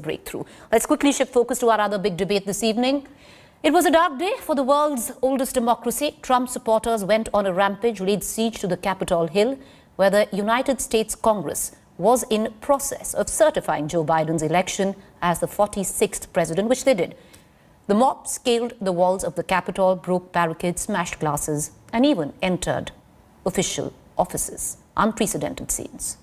breakthrough. Let's quickly shift focus to our other big debate this evening. It was a dark day for the world's oldest democracy. Trump supporters went on a rampage, laid siege to the Capitol Hill, where the United States Congress was in process of certifying Joe Biden's election as the 46th president, which they did. The mob scaled the walls of the Capitol, broke barricades, smashed glasses, and even entered official offices. Unprecedented scenes.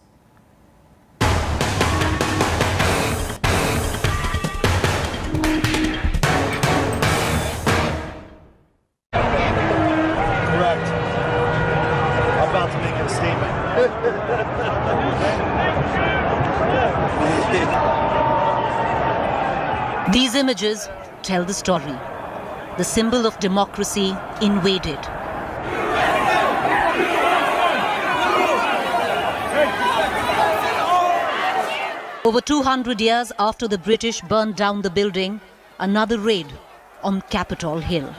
These images tell the story. The symbol of democracy invaded. Over 200 years after the British burned down the building, another raid on Capitol Hill.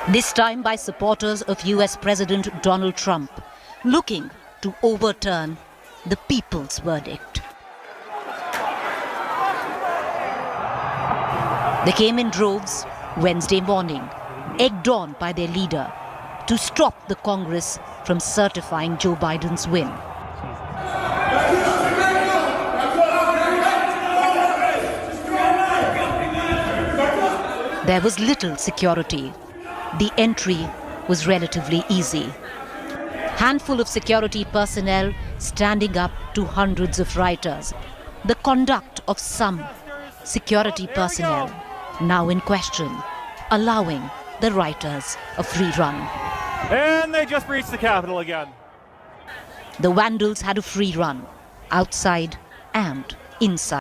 This time by supporters of US President Donald Trump, looking to overturn the people's verdict. They came in droves Wednesday morning, egged on by their leader, to stop the Congress from certifying Joe Biden's win. There was little security. The entry was relatively easy. Handful of security personnel standing up to hundreds of rioters. The conduct of some security personnel now in question, allowing the rioters a free run. And they just breached the Capitol again. The vandals had a free run, outside and inside.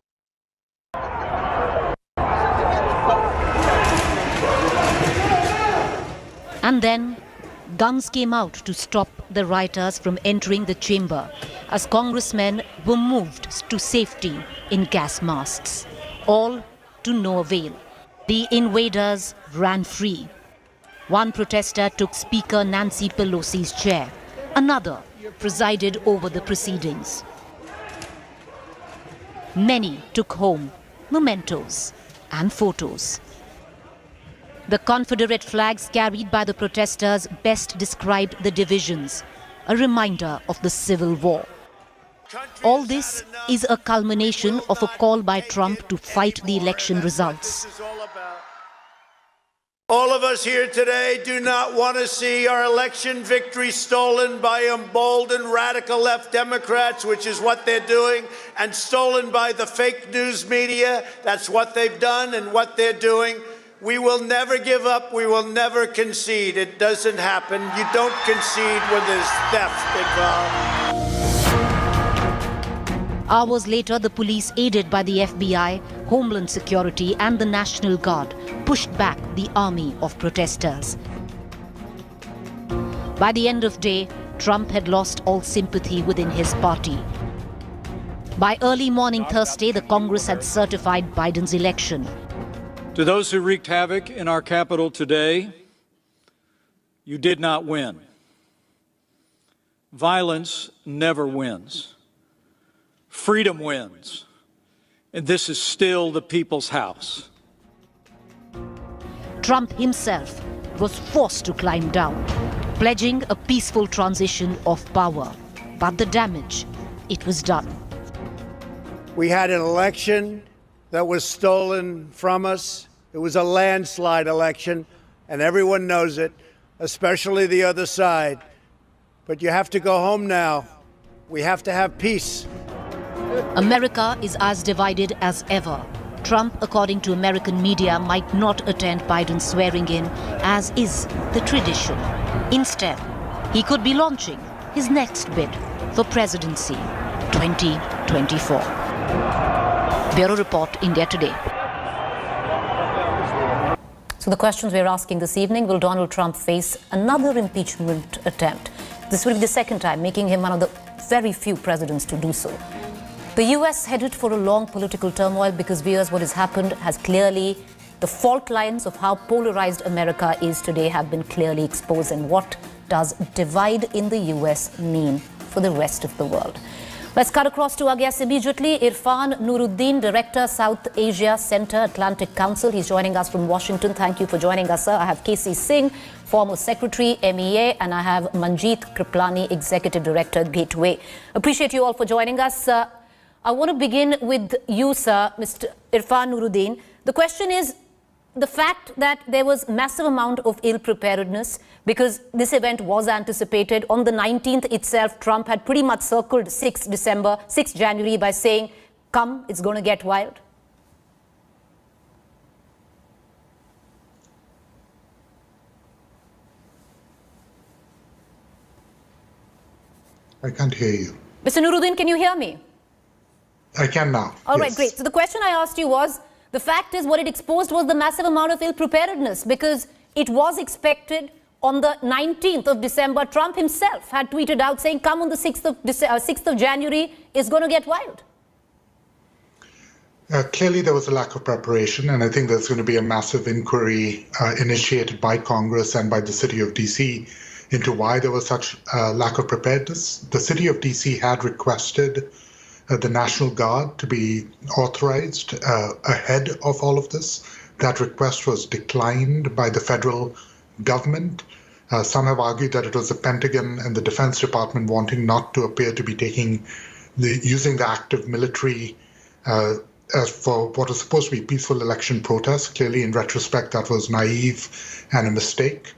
And then, guns came out to stop the rioters from entering the chamber as congressmen were moved to safety in gas masks, all to no avail. The invaders ran free. One protester took Speaker Nancy Pelosi's chair. Another presided over the proceedings. Many took home mementos and photos. The Confederate flags carried by the protesters best described the divisions, a reminder of the Civil War. All this is a culmination of a call by Trump to fight the election results. All of us here today do not want to see our election victory stolen by emboldened radical left Democrats, which is what they're doing, and stolen by the fake news media. That's what they've done and what they're doing. We will never give up. We will never concede. It doesn't happen. You don't concede when there's theft involved. Hours later, the police, aided by the FBI, Homeland Security and the National Guard, pushed back the army of protesters. By the end of day, Trump had lost all sympathy within his party. By early morning Thursday, the Congress had certified Biden's election. To those who wreaked havoc in our capital today, you did not win. Violence never wins. Freedom wins. And this is still the people's house. Trump himself was forced to climb down, pledging a peaceful transition of power. But the damage, it was done. We had an election that was stolen from us. It was a landslide election, and everyone knows it, especially the other side. But you have to go home now. We have to have peace. America is as divided as ever. Trump, according to American media, might not attend Biden's swearing-in, as is the tradition. Instead, he could be launching his next bid for presidency, 2024. Bureau Report, India Today. So the questions we're asking this evening: will Donald Trump face another impeachment attempt? This will be the second time, making him one of the very few presidents to do so. The US headed for a long political turmoil because, viewers, what has happened has clearly The fault lines of how polarized America is today have been clearly exposed, and what does divide in the US mean for the rest of the world? Let's cut across to our guests immediately. Irfan Nuruddin, Director, South Asia Center, Atlantic Council. He's joining us from Washington. Thank you for joining us, sir. I have KC Singh, former Secretary, MEA, and I have Manjeet Kriplani, Executive Director, Gateway. Appreciate you all for joining us. I want to begin with you, sir, Mr. Irfan Nuruddin. The question is, the fact that there was massive amount of ill preparedness because this event was anticipated. On the 19th itself, Trump had pretty much circled 6th January by saying, come, it's going to get wild. I can't hear you. Mr. Nuruddin, can you hear me? I can now. All yes. right, great. So the question I asked you was, the fact is what it exposed was the massive amount of ill preparedness because it was expected on the 19th of December. Trump himself had tweeted out saying, come on the 6th of January, it's going to get wild. Clearly, there was a lack of preparation, and I think there's going to be a massive inquiry initiated by Congress and by the city of D.C. into why there was such a lack of preparedness. The city of D.C. had requested the National Guard to be authorized ahead of all of this. That request was declined by the federal government. Some have argued that it was the Pentagon and the Defense Department wanting not to appear to be using the active military as for what was supposed to be peaceful election protests. Clearly, in retrospect, that was naive and a mistake.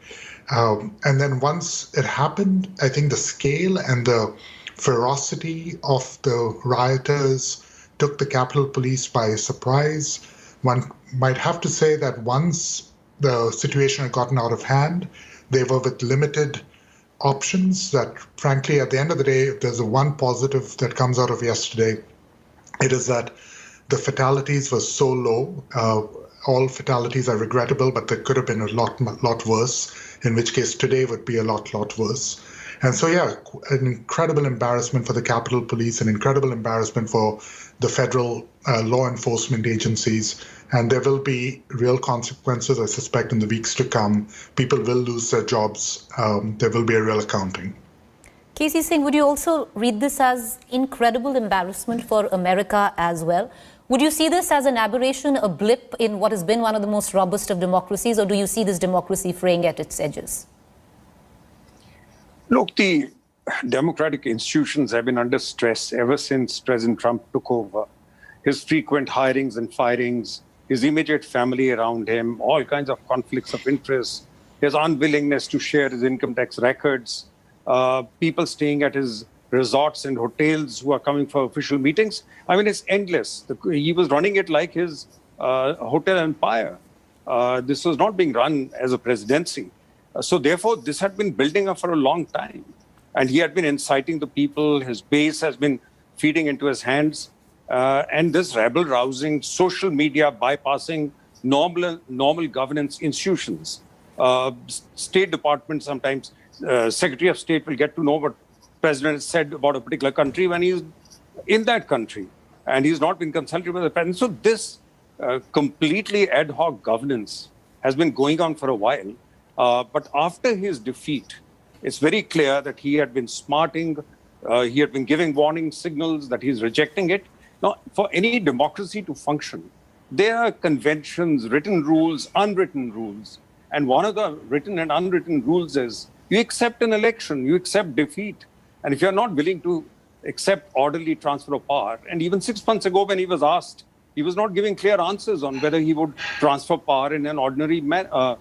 And then once it happened, I think the scale and the ferocity of the rioters took the Capitol Police by surprise. One might have to say that once the situation had gotten out of hand, they were with limited options that, frankly, at the end of the day, if there's a one positive that comes out of yesterday, it is that the fatalities were so low. All fatalities are regrettable, but there could have been a lot worse, in which case today would be a lot worse. And so, yeah, an incredible embarrassment for the Capitol Police, an incredible embarrassment for the federal law enforcement agencies. And there will be real consequences, I suspect, in the weeks to come. People will lose their jobs. There will be a real accounting. KC Singh, would you also read this as incredible embarrassment for America as well? Would you see this as an aberration, a blip in what has been one of the most robust of democracies, or do you see this democracy fraying at its edges? Look, the democratic institutions have been under stress ever since President Trump took over. His frequent hirings and firings, his immediate family around him, all kinds of conflicts of interest, his unwillingness to share his income tax records, people staying at his resorts and hotels who are coming for official meetings. I mean, it's endless. He was running it like his hotel empire. This was not being run as a presidency. So therefore, this had been building up for a long time. And he had been inciting the people. His base has been feeding into his hands. And this rebel-rousing, social media bypassing normal governance institutions. State Department sometimes, Secretary of State will get to know what President has said about a particular country when he's in that country. And he's not been consulted with the President. So this completely ad hoc governance has been going on for a while. But after his defeat, it's very clear that he had been smarting, he had been giving warning signals that he's rejecting it. Now, for any democracy to function, there are conventions, written rules, unwritten rules. And one of the written and unwritten rules is you accept an election, you accept defeat. And if you're not willing to accept orderly transfer of power, and even 6 months ago when he was asked, he was not giving clear answers on whether he would transfer power in an orderly manner.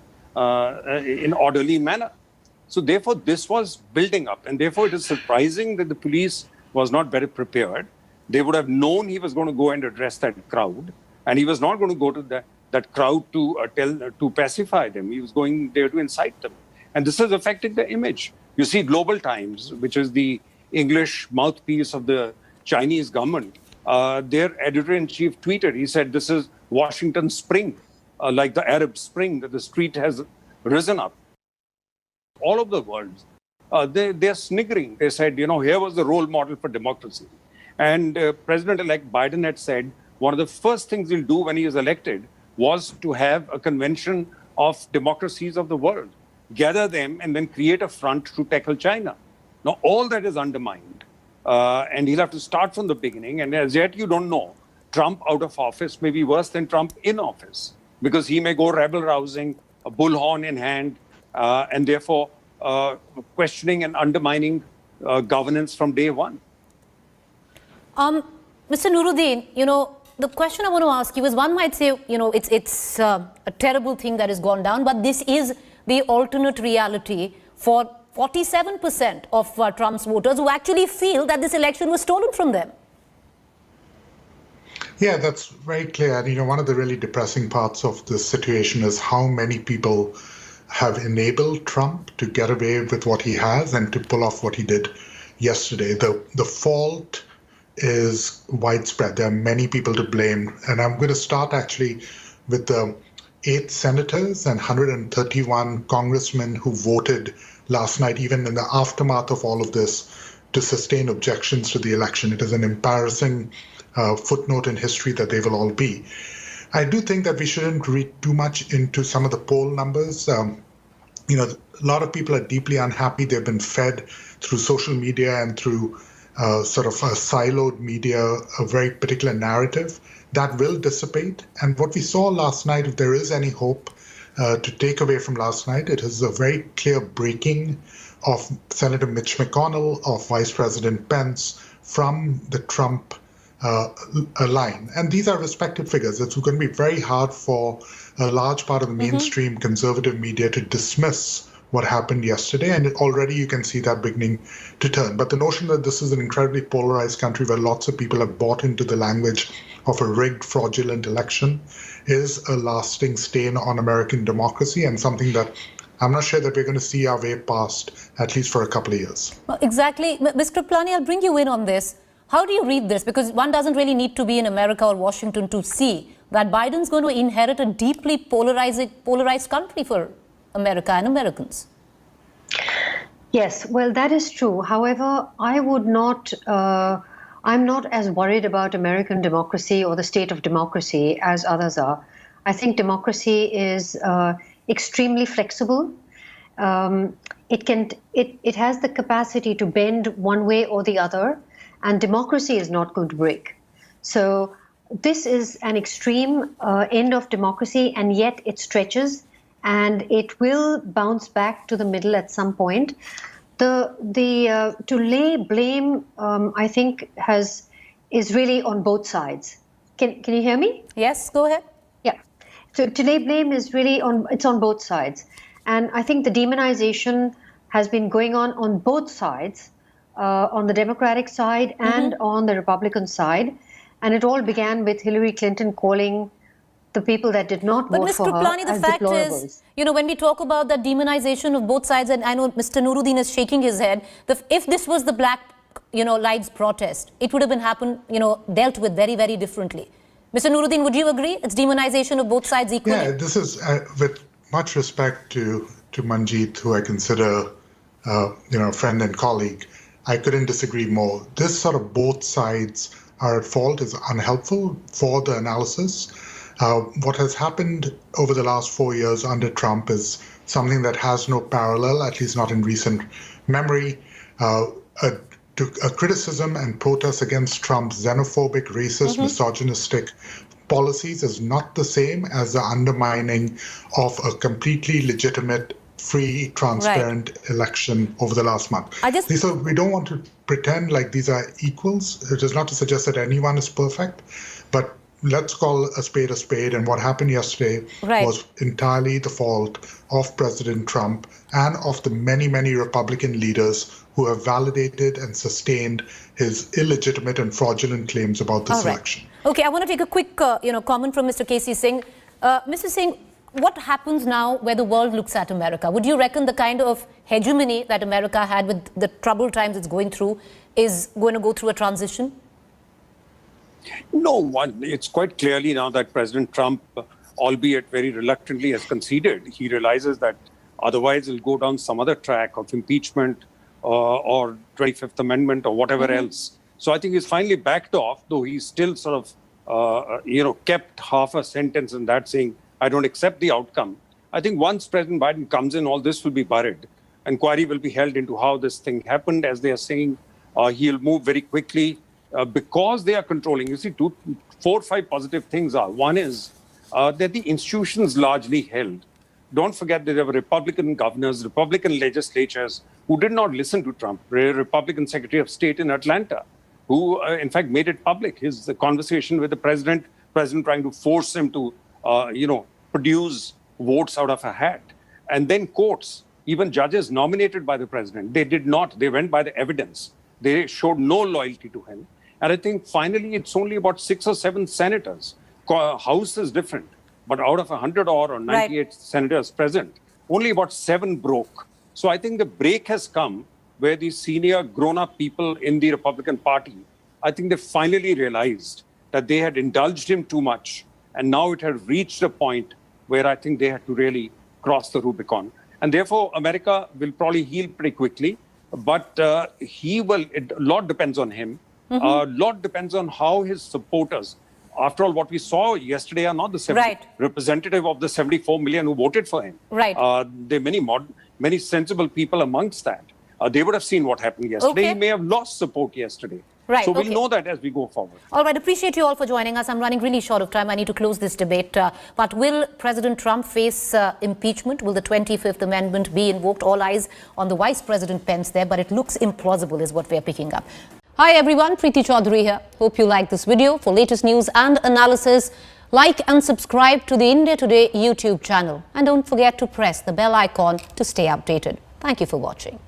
So therefore, this was building up. And therefore, it is surprising that the police was not better prepared. They would have known he was going to go and address that crowd. And he was not going to go to that crowd to pacify them. He was going there to incite them. And this has affected the image. You see, Global Times, which is the English mouthpiece of the Chinese government, their editor-in-chief tweeted, he said, this is Washington Spring, like the Arab Spring, that the street has risen up. All of the world, they're sniggering. They said, here was the role model for democracy. And President-elect Biden had said, one of the first things he'll do when he is elected was to have a convention of democracies of the world. gather them, and then create a front to tackle China. Now, all that is undermined. And he'll have to start from the beginning. And as yet, you don't know. Trump out of office may be worse than Trump in office, because he may go rebel-rousing, a bullhorn in hand, and therefore questioning and undermining governance from day one. Mr. Nuruddin, the question I want to ask you is, one might say, it's a terrible thing that has gone down, but this is the alternate reality for 47% of Trump's voters who actually feel that this election was stolen from them. Yeah, that's very clear. And, one of the really depressing parts of this situation is how many people have enabled Trump to get away with what he has and to pull off what he did yesterday. The fault is widespread. There are many people to blame. And I'm going to start actually with the 8 senators and 131 congressmen who voted last night, even in the aftermath of all of this, to sustain objections to the election. It is an embarrassing footnote in history that they will all be. I do think that we shouldn't read too much into some of the poll numbers. A lot of people are deeply unhappy. They've been fed through social media and through sort of a siloed media, a very particular narrative that will dissipate. And what we saw last night, if there is any hope to take away from last night, it is a very clear breaking of Senator Mitch McConnell, of Vice President Pence from the Trump line. And these are respected figures. It's going to be very hard for a large part of the mainstream conservative media to dismiss what happened yesterday, and already you can see that beginning to turn. But the notion that this is an incredibly polarized country where lots of people have bought into the language of a rigged, fraudulent election is a lasting stain on American democracy, and something that I'm not sure that we're going to see our way past, at least for a couple of years. Well, exactly. Ms. Kripalani, I'll bring you in on this. How do you read this? Because one doesn't really need to be in America or Washington to see that Biden's going to inherit a deeply polarized country for America and Americans. Yes, well, that is true. However, I'm not as worried about American democracy or the state of democracy as others are. I think democracy is extremely flexible. It has the capacity to bend one way or the other, and democracy is not going to break. So this is an extreme end of democracy, and yet it stretches, and it will bounce back to the middle at some point. To lay blame, I think, is really on both sides. Can you hear me? Yes, go ahead. Yeah. So to lay blame is really on both sides, and I think the demonization has been going on both sides, on the Democratic side and on the Republican side, and it all began with Hillary Clinton calling the people that did not vote for her as fact deplorables. is, when we talk about the demonization of both sides, and I know Mr. Nuruddin is shaking his head, if this was the Black, Lives protest, it would have been dealt with very, very differently. Mr. Nuruddin, would you agree? It's demonization of both sides equally? Yeah, this is, with much respect to Manjeet, who I consider, a friend and colleague, I couldn't disagree more. This sort of both sides are at fault is unhelpful for the analysis. What has happened over the last 4 years under Trump is something that has no parallel, at least not in recent memory. A criticism and protest against Trump's xenophobic, racist, misogynistic policies is not the same as the undermining of a completely legitimate, free, transparent election over the last month. So we don't want to pretend like these are equals. It is not to suggest that anyone is perfect, but let's call a spade, and what happened yesterday was entirely the fault of President Trump and of the many, many Republican leaders who have validated and sustained his illegitimate and fraudulent claims about this election. Okay, I want to take a quick comment from Mr. K.C. Singh. Mr. Singh, what happens now where the world looks at America? Would you reckon the kind of hegemony that America had with the troubled times it's going through is going to go through a transition? No, it's quite clearly now that President Trump, albeit very reluctantly, has conceded. He realizes that otherwise he'll go down some other track of impeachment or 25th Amendment or whatever else. So I think he's finally backed off, though he's still sort of, kept half a sentence in that saying, I don't accept the outcome. I think once President Biden comes in, all this will be buried. Inquiry will be held into how this thing happened. As they are saying, he'll move very quickly because they are controlling. You see, 4 or 5 positive things are. One is that the institutions largely held. Don't forget that there were Republican governors, Republican legislatures who did not listen to Trump. Republican Secretary of State in Atlanta, who in fact made it public. His conversation with the president trying to force him to, produce votes out of a hat. And then courts, even judges nominated by the president, they did not. They went by the evidence. They showed no loyalty to him. And I think finally it's only about 6 or 7 senators. House is different. But out of 100 or 98 senators present, only about 7 broke. So I think the break has come where these senior grown-up people in the Republican Party, I think they finally realized that they had indulged him too much. And now it had reached a point where I think they had to really cross the Rubicon. And therefore, America will probably heal pretty quickly. But a lot depends on him. A lot depends on how his supporters, after all, what we saw yesterday are not the representative of the 74 million who voted for him. There are many sensible people amongst that. They would have seen what happened yesterday. He may have lost support yesterday. So we'll know that as we go forward. All right. Appreciate you all for joining us. I'm running really short of time. I need to close this debate. But will President Trump face impeachment? Will the 25th Amendment be invoked? All eyes on the Vice President Pence there, but it looks implausible is what we're picking up. Hi everyone, Preeti Chaudhary here. Hope you like this video. For latest news and analysis, like and subscribe to the India Today YouTube channel. And don't forget to press the bell icon to stay updated. Thank you for watching.